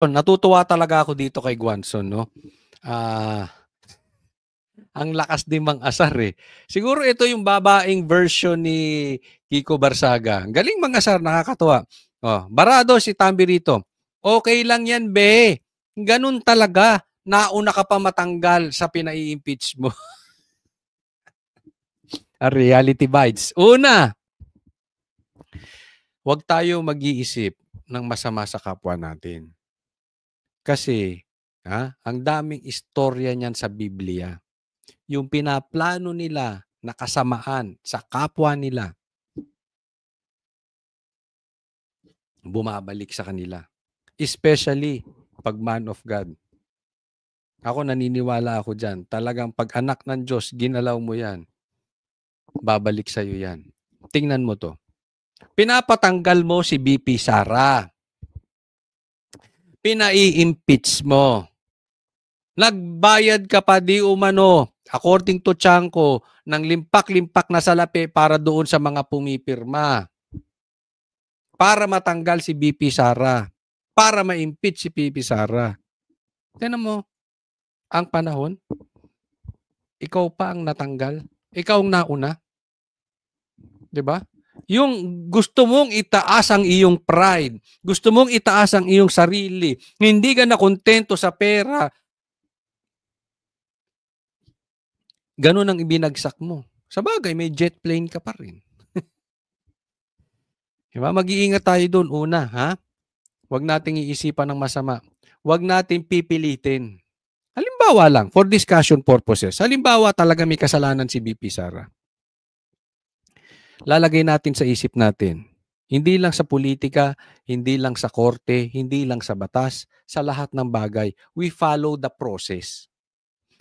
natutuwa talaga ako dito kay Guanzon, no? Ang lakas din mang-asar eh. Siguro ito yung babaeng version ni Kiko Barsaga. Galing mang-asar, nakakatuwa. Barado si Tambi rito. Okay lang yan, be. Ganun talaga. Nauna ka pa matanggal sa pinai-impeach mo. Reality bites. Una, huwag tayo mag-iisip ng masama sa kapwa natin. Kasi, ang daming istorya niyan sa Biblia. Yung pinaplano nila na kasamaan sa kapwa nila, bumabalik sa kanila. Especially, pag man of God. Ako naniniwala ako dyan. Talagang pag anak ng Diyos, ginalaw mo yan, babalik sa'yo yan. Tingnan mo to. Pinapatanggal mo si BP Sara. Pinai-impeach mo. Nagbayad ka pa di umano, according to Chanko, ng limpak-limpak na salapi para doon sa mga pumipirma. Para matanggal si BP Sara. Para ma-impeach si BP Sara. Tignan mo, ang panahon, ikaw pa ang natanggal. Ikaw ang nauna. 'Di ba? Yung gusto mong itaas ang iyong pride, gusto mong itaas ang iyong sarili, hindi ka na kontento sa pera, ganun ang ibinagsak mo. Sa bagay, may jet plane ka pa rin. Diba? Mag-iingat tayo doon una, ha? Huwag nating iisipan ng masama. Huwag nating pipilitin. Halimbawa lang, for discussion purposes, halimbawa talaga may kasalanan si BP Sara. Lalagay natin sa isip natin, hindi lang sa politika, hindi lang sa korte, hindi lang sa batas, sa lahat ng bagay, we follow the process.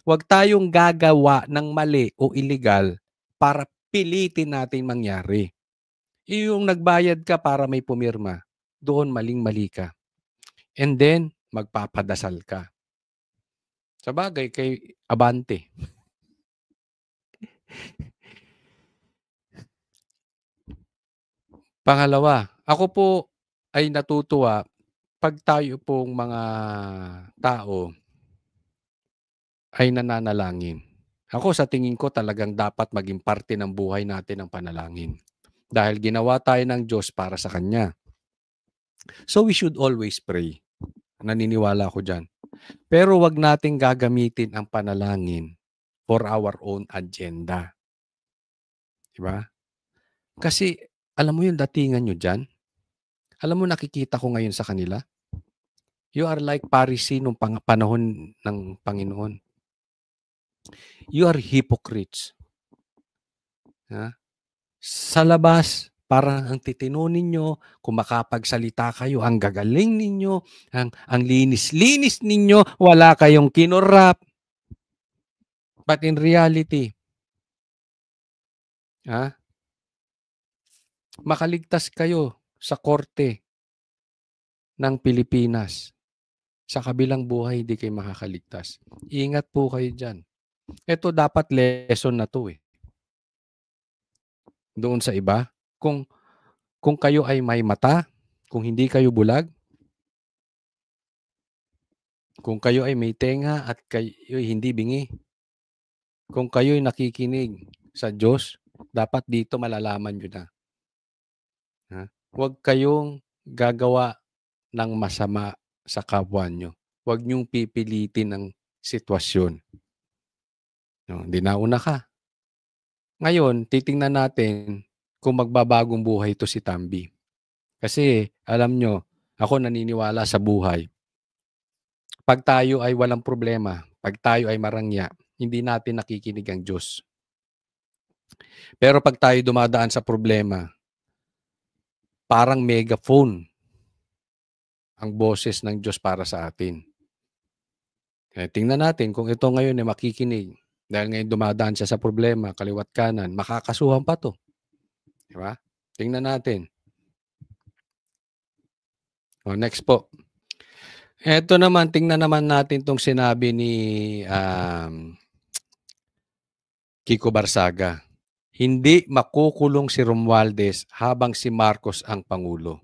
Huwag tayong gagawa ng mali o illegal para pilitin natin mangyari. Yung nagbayad ka para may pumirma, doon maling-mali ka. And then, magpapadasal ka. Sa bagay, kay Abante. Pangalawa, ako po ay natutuwa pag tayo pong mga tao ay nananalangin. Ako sa tingin ko talagang dapat maging parte ng buhay natin ang panalangin. Dahil ginawa tayo ng Diyos para sa Kanya. So we should always pray. Naniniwala ako dyan. Pero wag nating gagamitin ang panalangin for our own agenda. Diba? Kasi alam mo yung datingan nyo dyan? Alam mo nakikita ko ngayon sa kanila? You are like Pharisee nung panahon ng Panginoon. You are hypocrites. Sa labas, parang ang titino ninyo, kung makapagsalita kayo, ang gagaling ninyo, ang linis-linis ninyo, wala kayong kinurap. But in reality, makaligtas kayo sa korte ng Pilipinas. Sa kabilang buhay, hindi kayo makakaligtas. Ingat po kayo dyan. Ito dapat lesson na to eh. Doon sa iba, kung kayo ay may mata, kung hindi kayo bulag, kung kayo ay may tenga at kayo ay hindi bingi, kung kayo ay nakikinig sa Diyos, dapat dito malalaman nyo na. Huwag kayong gagawa ng masama sa kapwa nyo. Huwag nyong pipilitin ang sitwasyon. Hindi nauna ka. Ngayon, titingnan natin kung magbabagong buhay ito si Tambi. Kasi, alam nyo, ako naniniwala sa buhay. Pag tayo ay walang problema, pag tayo ay marangya, hindi natin nakikinig ang Diyos. Pero pag tayo dumadaan sa problema, parang megaphone ang boses ng Diyos para sa atin. Tingnan natin kung ito ngayon ay makikinig. Dahil ngayon dumadaan siya sa problema, kaliwat kanan, makakasuhan pa to. Diba? Tingnan natin. Next po. Ito naman, tingnan naman natin itong sinabi ni Kiko Barsaga. Hindi makukulong si Romualdez habang si Marcos ang Pangulo.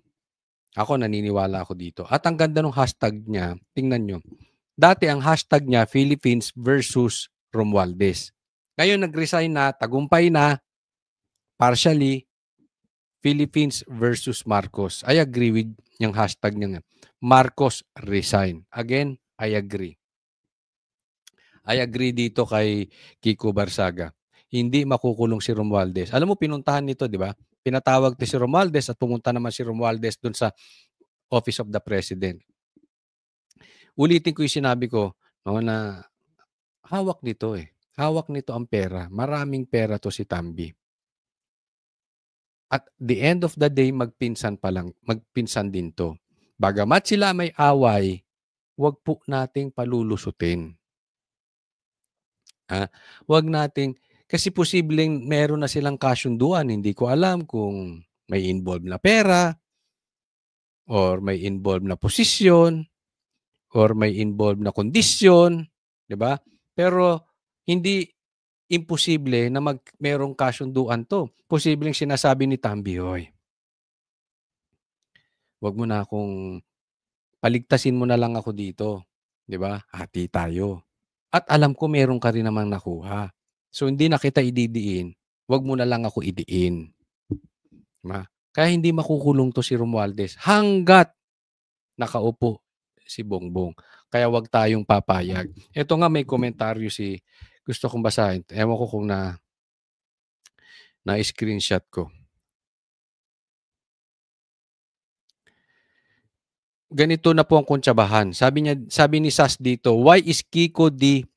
Ako naniniwala ako dito. At ang ganda ng hashtag niya, tingnan nyo. Dati ang hashtag niya, Philippines versus Romualdez. Ngayon nag-resign na, tagumpay na, partially, Philippines versus Marcos. I agree with yung hashtag niya. Marcos resign. Again, I agree. I agree dito kay Kiko Barsaga. Hindi makukulong si Romualdez. Alam mo, pinuntahan nito, di ba? Pinatawag si Romualdez at pumunta naman si Romualdez dun sa Office of the President. Ulitin ko yung sinabi ko, no, na hawak nito eh. Hawak nito ang pera. Maraming pera to si Tambi. At the end of the day, magpinsan din to. Bagamat sila may away, wag po nating palulusutin. Wag nating, kasi posibleng meron na silang kasunduan. Hindi ko alam kung may involved na pera, or may involved na posisyon, or may involved na kondisyon, di ba? Pero hindi imposible na merong kasunduan to. Posibleng sinasabi ni Tambi, "Hoy, wag mo na akong paligtasin mo na lang ako dito, 'di ba? Hati tayo. At alam ko meron ka rin namang nakuha. So hindi na kita ididiin, wag mo na lang ako idiin." 'Di ba? Kaya hindi makukulong to si Romualdez hangga't nakaupo si Bongbong. Kaya wag tayong papayag. Ito nga, may komentaryo gusto kong basahin. Ewan ko kung na-screenshot ko. Ganito na po ang kuntsabahan. Sabi ni Sas dito, why is Kiko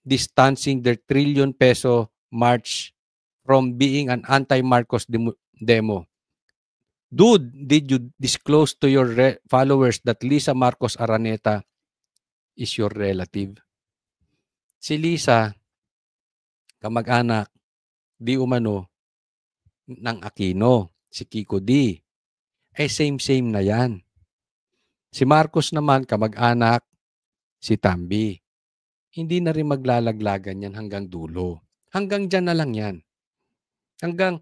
distancing their trillion peso march from being an anti-Marcos demo? Dude, did you disclose to your followers that Lisa Marcos Araneta is your relative? Si Lisa, kamag-anak, di umano ng Aquino, si Kiko D. Same na yan. Si Marcos naman, kamag-anak, si Tambi. Hindi na rin maglalaglagan yan hanggang dulo. Hanggang dyan na lang yan. Hanggang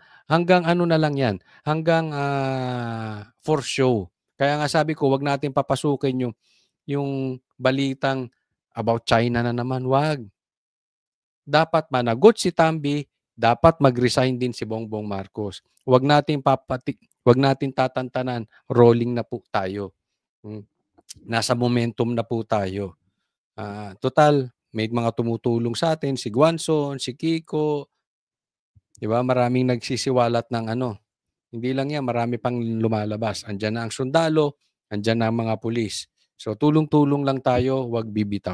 ano na lang yan. Hanggang for show. Kaya nga sabi ko, wag natin papasukin yung balitang about China na naman. Wag. Dapat managot si Tambi, dapat mag-resign din si Bongbong Marcos. Wag natin tatantanan, rolling na po tayo. Nasa momentum na po tayo. Total, may mga tumutulong sa atin, si Guanzon, si Kiko, di ba? Maraming nagsisiwalat ng hindi lang yan, marami pang lumalabas. Andyan na ang sundalo, andyan na ang mga pulis. So tulong-tulong lang tayo, wag bibitaw.